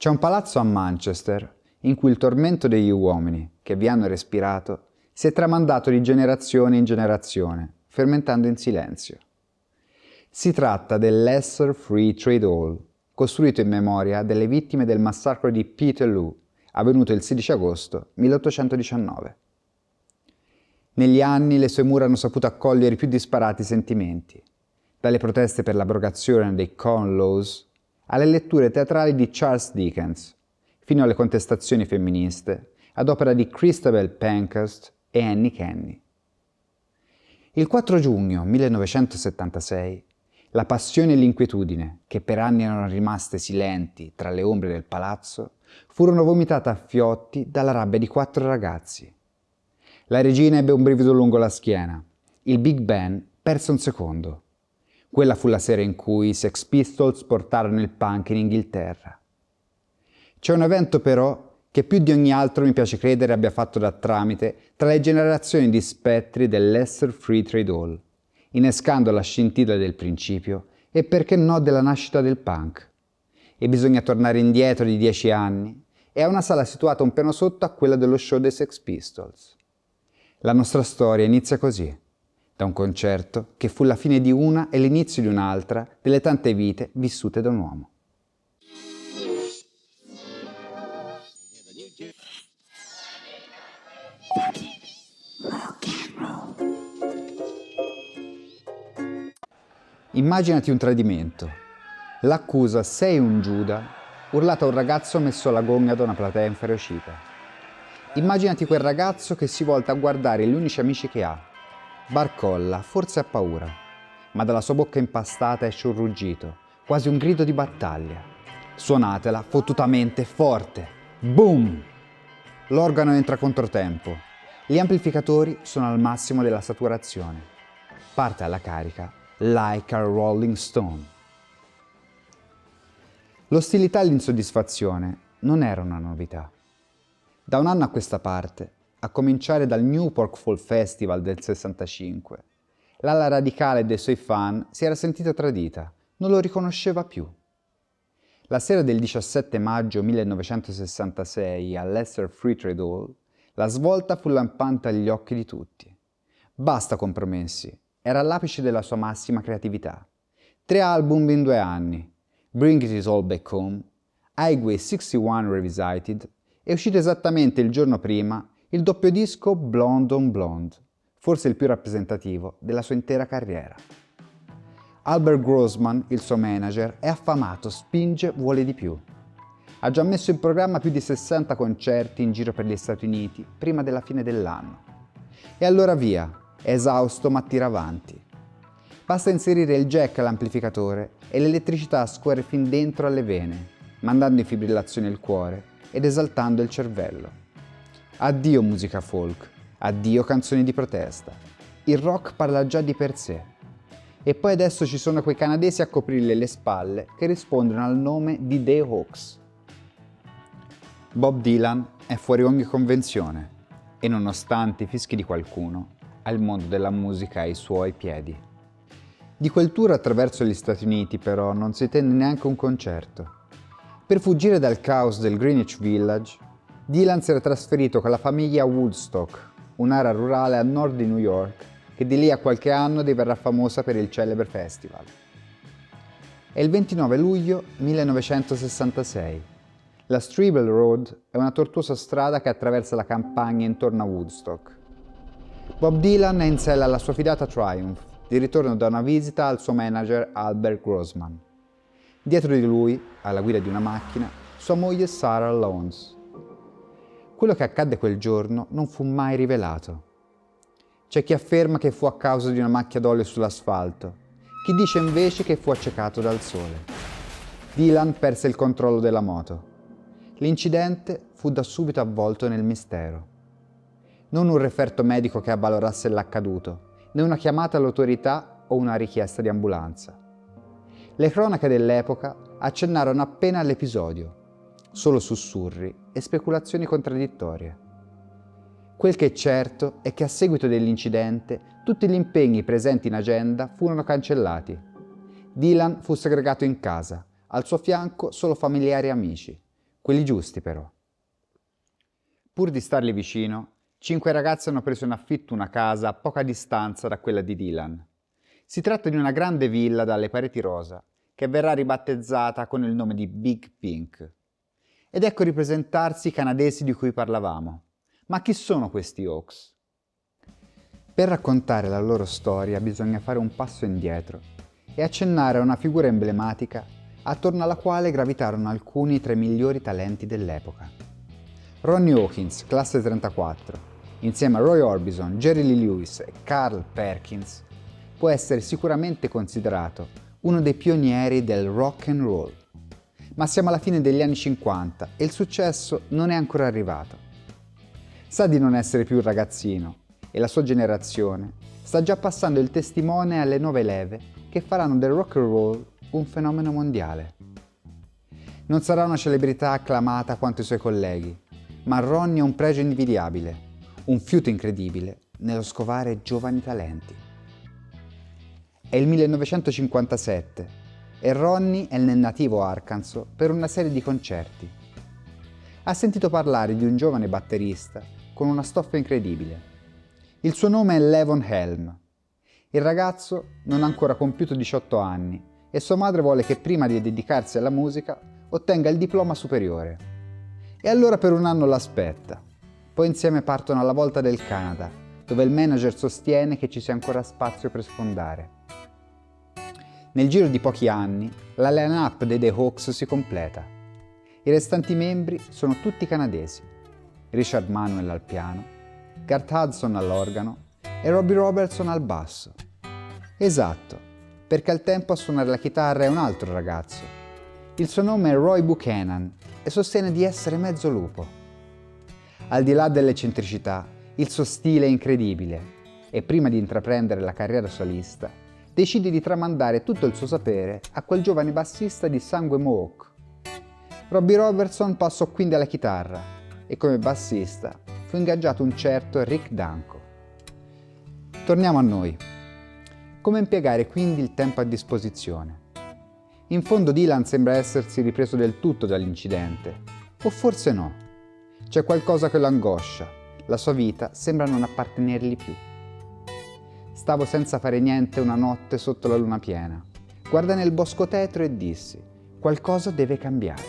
C'è un palazzo a Manchester in cui il tormento degli uomini che vi hanno respirato si è tramandato di generazione in generazione, fermentando in silenzio. Si tratta del Leicester Free Trade Hall, costruito in memoria delle vittime del massacro di Peterloo, avvenuto il 16 agosto 1819. Negli anni le sue mura hanno saputo accogliere i più disparati sentimenti, dalle proteste per l'abrogazione dei Corn Laws alle letture teatrali di Charles Dickens, fino alle contestazioni femministe, ad opera di Christabel Pankhurst e Annie Kenney. Il 4 giugno 1976, la passione e l'inquietudine, che per anni erano rimaste silenti tra le ombre del palazzo, furono vomitate a fiotti dalla rabbia di 4 ragazzi. La regina ebbe un brivido lungo la schiena. Il Big Ben perse un secondo. Quella fu la sera in cui i Sex Pistols portarono il punk in Inghilterra. C'è un evento però che più di ogni altro mi piace credere abbia fatto da tramite tra le generazioni di spettri del Leicester Free Trade Hall, innescando la scintilla del principio e perché no della nascita del punk. E bisogna tornare indietro di 10 anni e a una sala situata un piano sotto a quella dello show dei Sex Pistols. La nostra storia inizia così, da un concerto che fu la fine di una e l'inizio di un'altra delle tante vite vissute da un uomo. Immaginati un tradimento. L'accusa "sei un Giuda" urlata a un ragazzo messo alla gogna da una platea inferocita. Immaginati quel ragazzo che si volta a guardare gli unici amici che ha. Barcolla, forse ha paura, ma dalla sua bocca impastata esce un ruggito, quasi un grido di battaglia. Suonatela fottutamente forte. Boom! L'organo entra a controtempo. Gli amplificatori sono al massimo della saturazione. Parte alla carica Like a Rolling Stone. L'ostilità e l'insoddisfazione non era una novità. Da un anno a questa parte, a cominciare dal Newport Fall Festival del 65, l'ala radicale dei suoi fan si era sentita tradita, non lo riconosceva più. La sera del 17 maggio 1966 al Leicester Free Trade Hall, la svolta fu lampante agli occhi di tutti. Basta compromessi, era all'apice della sua massima creatività. 3 album in 2 anni, Bring It All Back Home, Highway 61 Revisited, è uscito esattamente il giorno prima il doppio disco Blonde on Blonde, forse il più rappresentativo della sua intera carriera. Albert Grossman, il suo manager, è affamato, spinge, vuole di più. Ha già messo in programma più di 60 concerti in giro per gli Stati Uniti prima della fine dell'anno. E allora via, è esausto ma tira avanti. Basta inserire il jack all'amplificatore e l'elettricità scorre fin dentro alle vene, mandando in fibrillazione il cuore ed esaltando il cervello. Addio musica folk, addio canzoni di protesta. Il rock parla già di per sé. E poi adesso ci sono quei canadesi a coprirle le spalle che rispondono al nome di The Hawks. Bob Dylan è fuori ogni convenzione e nonostante i fischi di qualcuno, ha il mondo della musica ai suoi piedi. Di quel tour attraverso gli Stati Uniti però non si tenne neanche un concerto. Per fuggire dal caos del Greenwich Village, Dylan si era trasferito con la famiglia a Woodstock, un'area rurale a nord di New York, che di lì a qualche anno diverrà famosa per il celebre festival. È il 29 luglio 1966. La Streble Road è una tortuosa strada che attraversa la campagna intorno a Woodstock. Bob Dylan è in sella alla sua fidata Triumph, di ritorno da una visita al suo manager Albert Grossman. Dietro di lui, alla guida di una macchina, sua moglie Sarah Lawrence. Quello che accadde quel giorno non fu mai rivelato. C'è chi afferma che fu a causa di una macchia d'olio sull'asfalto, chi dice invece che fu accecato dal sole. Dylan perse il controllo della moto. L'incidente fu da subito avvolto nel mistero. Non un referto medico che avvalorasse l'accaduto, né una chiamata all'autorità o una richiesta di ambulanza. Le cronache dell'epoca accennarono appena all'episodio, solo sussurri e speculazioni contraddittorie. Quel che è certo è che a seguito dell'incidente tutti gli impegni presenti in agenda furono cancellati. Dylan fu segregato in casa, al suo fianco solo familiari e amici, quelli giusti però. Pur di stargli vicino, 5 ragazzi hanno preso in affitto una casa a poca distanza da quella di Dylan. Si tratta di una grande villa dalle pareti rosa, che verrà ribattezzata con il nome di Big Pink. Ed ecco ripresentarsi i canadesi di cui parlavamo. Ma chi sono questi Hawks? Per raccontare la loro storia bisogna fare un passo indietro e accennare a una figura emblematica attorno alla quale gravitarono alcuni tra i migliori talenti dell'epoca. Ronnie Hawkins, classe 34, insieme a Roy Orbison, Jerry Lee Lewis e Carl Perkins, può essere sicuramente considerato uno dei pionieri del rock and roll. Ma siamo alla fine degli anni 50 e il successo non è ancora arrivato. Sa di non essere più un ragazzino e la sua generazione sta già passando il testimone alle nuove leve che faranno del rock and roll un fenomeno mondiale. Non sarà una celebrità acclamata quanto i suoi colleghi, ma Ronnie ha un pregio invidiabile, un fiuto incredibile nello scovare giovani talenti. È il 1957 e Ronnie è nel nativo Arkansas per una serie di concerti. Ha sentito parlare di un giovane batterista con una stoffa incredibile. Il suo nome è Levon Helm. Il ragazzo non ha ancora compiuto 18 anni e sua madre vuole che prima di dedicarsi alla musica ottenga il diploma superiore. E allora per un anno l'aspetta. Poi insieme partono alla volta del Canada, dove il manager sostiene che ci sia ancora spazio per sfondare. Nel giro di pochi anni, la line-up dei The Hawks si completa. I restanti membri sono tutti canadesi. Richard Manuel al piano, Garth Hudson all'organo e Robbie Robertson al basso. Esatto, perché al tempo a suonare la chitarra è un altro ragazzo. Il suo nome è Roy Buchanan e sostiene di essere mezzo lupo. Al di là dell'eccentricità, il suo stile è incredibile e prima di intraprendere la carriera solista decide di tramandare tutto il suo sapere a quel giovane bassista di sangue Mohawk. Robbie Robertson passò quindi alla chitarra e come bassista fu ingaggiato un certo Rick Danko. Torniamo a noi. Come impiegare quindi il tempo a disposizione? In fondo Dylan sembra essersi ripreso del tutto dall'incidente, o forse no. C'è qualcosa che lo angoscia, la sua vita sembra non appartenergli più. Stavo senza fare niente una notte sotto la luna piena. Guardai nel bosco tetro e dissi: qualcosa deve cambiare.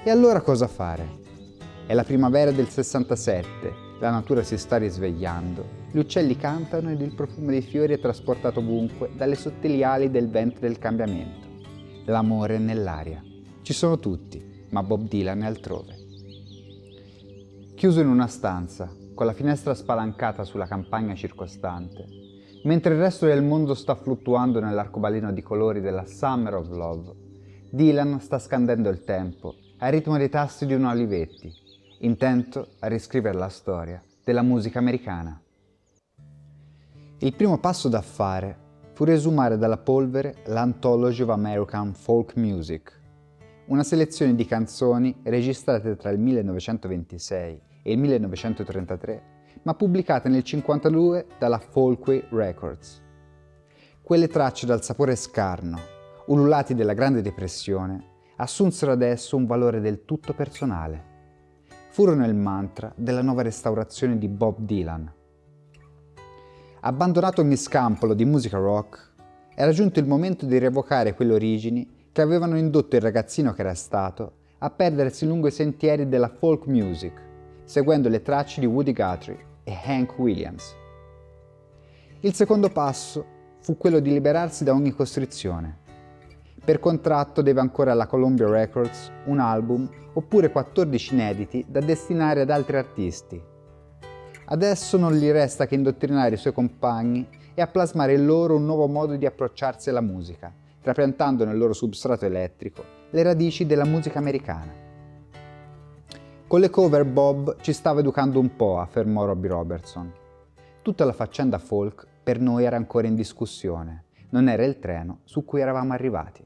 E allora cosa fare? È la primavera del 67, la natura si sta risvegliando, gli uccelli cantano ed il profumo dei fiori è trasportato ovunque dalle sottili ali del vento del cambiamento. L'amore è nell'aria. Ci sono tutti, ma Bob Dylan è altrove. Chiuso in una stanza, con la finestra spalancata sulla campagna circostante, mentre il resto del mondo sta fluttuando nell'arcobaleno di colori della Summer of Love, Dylan sta scandendo il tempo al ritmo dei tasti di un Olivetti, intento a riscrivere la storia della musica americana. Il primo passo da fare fu riesumare dalla polvere l'Anthology of American Folk Music, una selezione di canzoni registrate tra il 1926 e il 1933, ma pubblicate nel 1952 dalla Folkways Records. Quelle tracce dal sapore scarno, ululati della Grande Depressione, assunsero adesso un valore del tutto personale. Furono il mantra della nuova restaurazione di Bob Dylan. Abbandonato ogni scampolo di musica rock, era giunto il momento di rievocare quelle origini che avevano indotto il ragazzino che era stato a perdersi lungo i sentieri della folk music, seguendo le tracce di Woody Guthrie e Hank Williams. Il secondo passo fu quello di liberarsi da ogni costrizione. Per contratto deve ancora alla Columbia Records un album oppure 14 inediti da destinare ad altri artisti. Adesso non gli resta che indottrinare i suoi compagni e a plasmare in loro un nuovo modo di approcciarsi alla musica, trapiantando nel loro substrato elettrico le radici della musica americana. Con le cover Bob ci stava educando un po', affermò Robbie Robertson. Tutta la faccenda folk per noi era ancora in discussione, non era il treno su cui eravamo arrivati.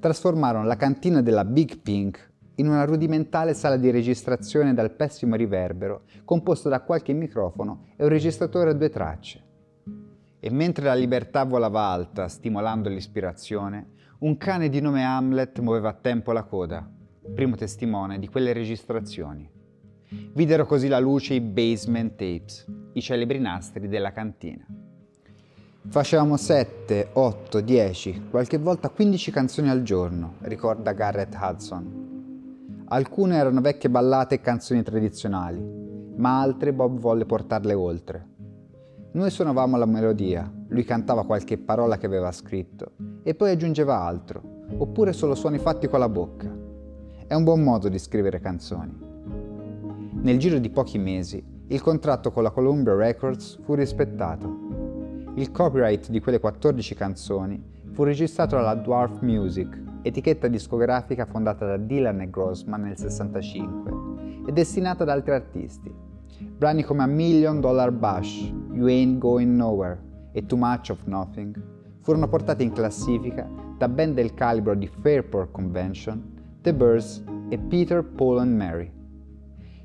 Trasformarono la cantina della Big Pink in una rudimentale sala di registrazione dal pessimo riverbero, composta da qualche microfono e un registratore a 2 tracce. E mentre la libertà volava alta, stimolando l'ispirazione, un cane di nome Hamlet muoveva a tempo la coda. primo testimone di quelle registrazioni. Videro così la luce i basement tapes, i celebri nastri della cantina. Facevamo 7, 8, 10, qualche volta 15 canzoni al giorno, ricorda Garrett Hudson. Alcune erano vecchie ballate e canzoni tradizionali, ma altre Bob volle portarle oltre. Noi suonavamo la melodia, lui cantava qualche parola che aveva scritto e poi aggiungeva altro, oppure solo suoni fatti con la bocca. È un buon modo di scrivere canzoni. Nel giro di pochi mesi, il contratto con la Columbia Records fu rispettato. Il copyright di quelle 14 canzoni fu registrato dalla Dwarf Music, etichetta discografica fondata da Dylan e Grossman nel 65 e destinata ad altri artisti. Brani come A Million Dollar Bash, You Ain't Going Nowhere e Too Much of Nothing furono portati in classifica da band del calibro di Fairport Convention, The Byrds e Peter, Paul and Mary.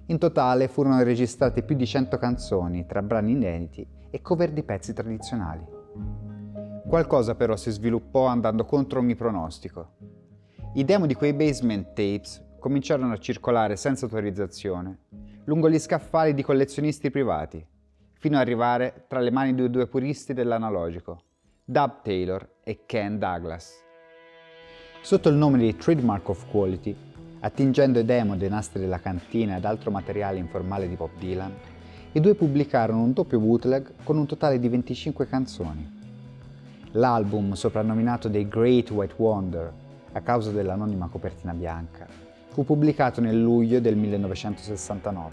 In totale furono registrate più di 100 canzoni tra brani inediti e cover di pezzi tradizionali. Qualcosa però si sviluppò andando contro ogni pronostico. I demo di quei basement tapes cominciarono a circolare senza autorizzazione lungo gli scaffali di collezionisti privati, fino ad arrivare tra le mani di due puristi dell'analogico, Dub Taylor e Ken Douglas. Sotto il nome di Trademark of Quality, attingendo i demo dei nastri della cantina ed altro materiale informale di Bob Dylan, i due pubblicarono un doppio bootleg con un totale di 25 canzoni. L'album, soprannominato The Great White Wonder a causa dell'anonima copertina bianca, fu pubblicato nel luglio del 1969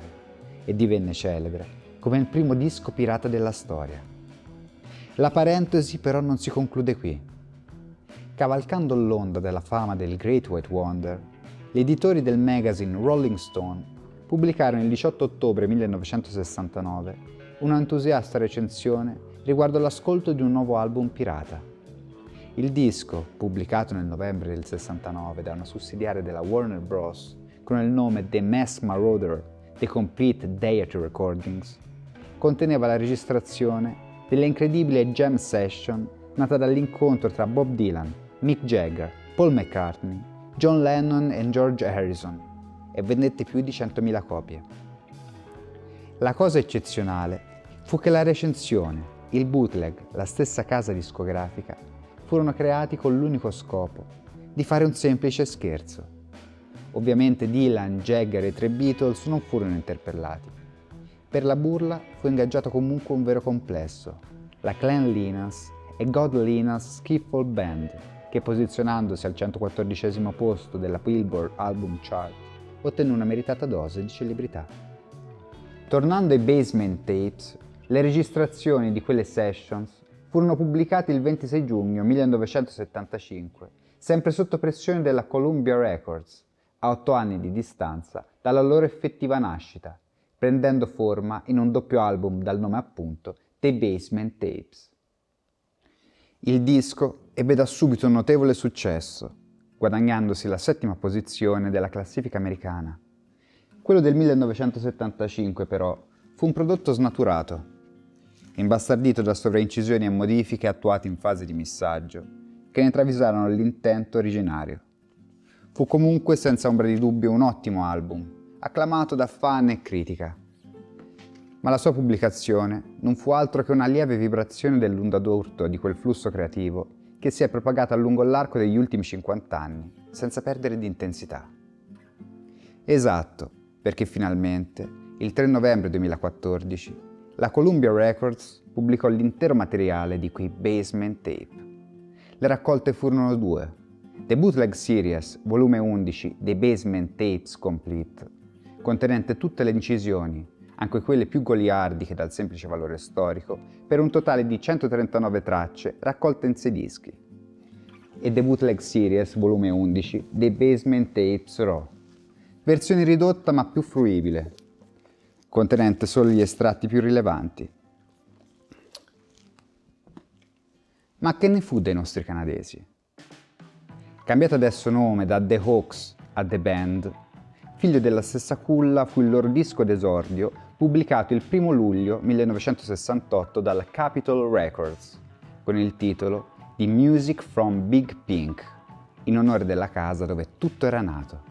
e divenne celebre come il primo disco pirata della storia. La parentesi però non si conclude qui. Cavalcando l'onda della fama del Great White Wonder, gli editori del magazine Rolling Stone pubblicarono il 18 ottobre 1969 una entusiasta recensione riguardo l'ascolto di un nuovo album pirata. Il disco, pubblicato nel novembre del 69 da una sussidiaria della Warner Bros. Con il nome The Mass Marauder, The Complete Deity Recordings, conteneva la registrazione delle incredibili jam session nata dall'incontro tra Bob Dylan, Mick Jagger, Paul McCartney, John Lennon e George Harrison e vendette più di 100.000 copie. La cosa eccezionale fu che la recensione, il bootleg, la stessa casa discografica furono creati con l'unico scopo di fare un semplice scherzo. Ovviamente Dylan, Jagger e i tre Beatles non furono interpellati. Per la burla fu ingaggiato comunque un vero complesso, la Clan Linas e God Linas Skiffle Band, che posizionandosi al 114° posto della Billboard Album Chart ottenne una meritata dose di celebrità. Tornando ai basement tapes, le registrazioni di quelle sessions furono pubblicate il 26 giugno 1975, sempre sotto pressione della Columbia Records, a 8 anni di distanza dalla loro effettiva nascita, prendendo forma in un doppio album dal nome appunto The Basement Tapes. Il disco ebbe da subito un notevole successo, guadagnandosi la 7ª posizione della classifica americana. Quello del 1975 però fu un prodotto snaturato, imbastardito da sovraincisioni e modifiche attuate in fase di missaggio, che ne travisarono l'intento originario. Fu comunque senza ombra di dubbio un ottimo album, acclamato da fan e critica. Ma la sua pubblicazione non fu altro che una lieve vibrazione dell'onda d'urto di quel flusso creativo che si è propagata lungo l'arco degli ultimi 50 anni, senza perdere di intensità. Esatto, perché finalmente, il 3 novembre 2014, la Columbia Records pubblicò l'intero materiale di quei basement tape. Le raccolte furono 2, The Bootleg Series, volume 11 dei Basement Tapes Complete, contenente tutte le incisioni, anche quelle più goliardiche dal semplice valore storico, per un totale di 139 tracce raccolte in 6 dischi, e The Bootleg Series, volume 11 dei Basement Tapes Raw, versione ridotta ma più fruibile, contenente solo gli estratti più rilevanti. Ma che ne fu dei nostri canadesi? Cambiato adesso nome da The Hawks a The Band, figlio della stessa culla fu il loro disco d'esordio pubblicato il 1 luglio 1968 dalla Capitol Records, con il titolo di Music from Big Pink, in onore della casa dove tutto era nato.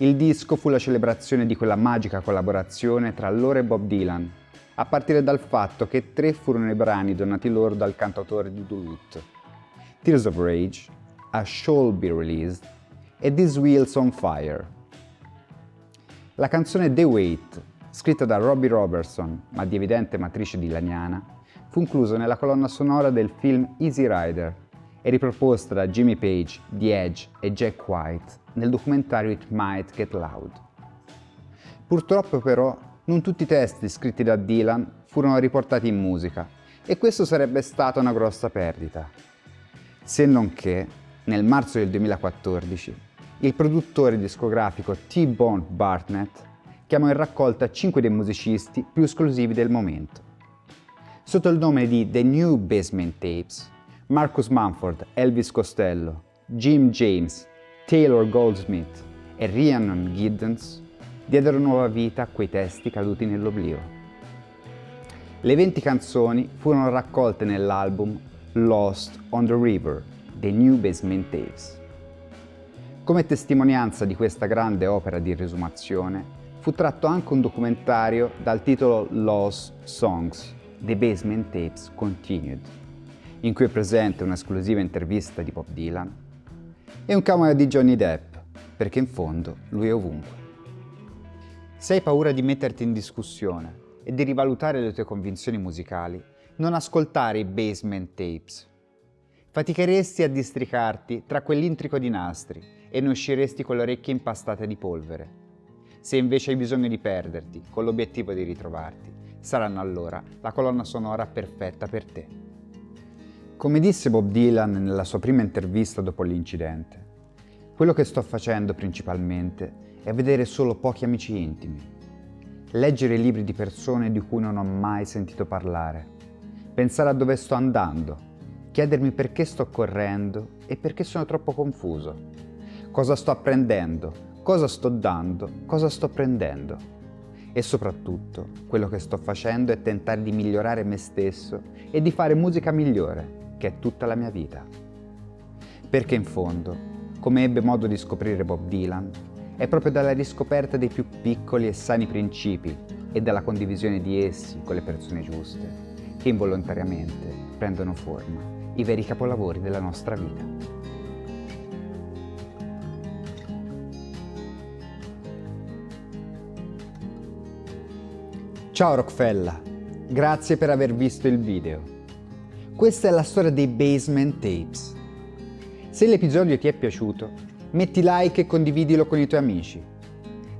Il disco fu la celebrazione di quella magica collaborazione tra loro e Bob Dylan, a partire dal fatto che 3 furono i brani donati loro dal cantautore di Duluth: Tears of Rage, A Shall Be Released e This Wheels on Fire. La canzone The Weight, scritta da Robbie Robertson, ma di evidente matrice dylaniana, fu inclusa nella colonna sonora del film Easy Rider e riproposta da Jimmy Page, The Edge e Jack White nel documentario It Might Get Loud. Purtroppo però non tutti i testi scritti da Dylan furono riportati in musica e questo sarebbe stata una grossa perdita. Se non che, nel marzo del 2014, il produttore discografico T-Bone Barnett chiamò in raccolta 5 dei musicisti più esclusivi del momento. Sotto il nome di The New Basement Tapes, Marcus Mumford, Elvis Costello, Jim James, Taylor Goldsmith e Rhiannon Giddens diedero nuova vita a quei testi caduti nell'oblio. Le 20 canzoni furono raccolte nell'album Lost on the River, The New Basement Tapes. Come testimonianza di questa grande opera di riesumazione, fu tratto anche un documentario dal titolo Lost Songs, The Basement Tapes Continued, in cui è presente un'esclusiva intervista di Bob Dylan e un cameo di Johnny Depp, perché in fondo lui è ovunque. Se hai paura di metterti in discussione e di rivalutare le tue convinzioni musicali, non ascoltare i Basement Tapes. Faticheresti a districarti tra quell'intrico di nastri e ne usciresti con le orecchie impastate di polvere. Se invece hai bisogno di perderti con l'obiettivo di ritrovarti, saranno allora la colonna sonora perfetta per te. Come disse Bob Dylan nella sua prima intervista dopo l'incidente, quello che sto facendo principalmente è vedere solo pochi amici intimi, leggere i libri di persone di cui non ho mai sentito parlare, pensare a dove sto andando, chiedermi perché sto correndo e perché sono troppo confuso, cosa sto apprendendo, cosa sto dando, cosa sto prendendo. E soprattutto, quello che sto facendo è tentare di migliorare me stesso e di fare musica migliore, che è tutta la mia vita. Perché in fondo, come ebbe modo di scoprire Bob Dylan, è proprio dalla riscoperta dei più piccoli e sani principi e dalla condivisione di essi con le persone giuste che involontariamente prendono forma i veri capolavori della nostra vita. Ciao Rockfella, grazie per aver visto il video. Questa è la storia dei Basement Tapes. Se l'episodio ti è piaciuto, metti like e condividilo con i tuoi amici.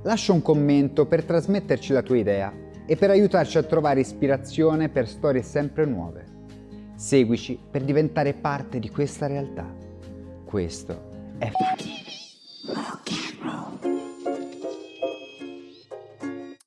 Lascia un commento per trasmetterci la tua idea e per aiutarci a trovare ispirazione per storie sempre nuove. Seguici per diventare parte di questa realtà. Questo è Fucking Rock.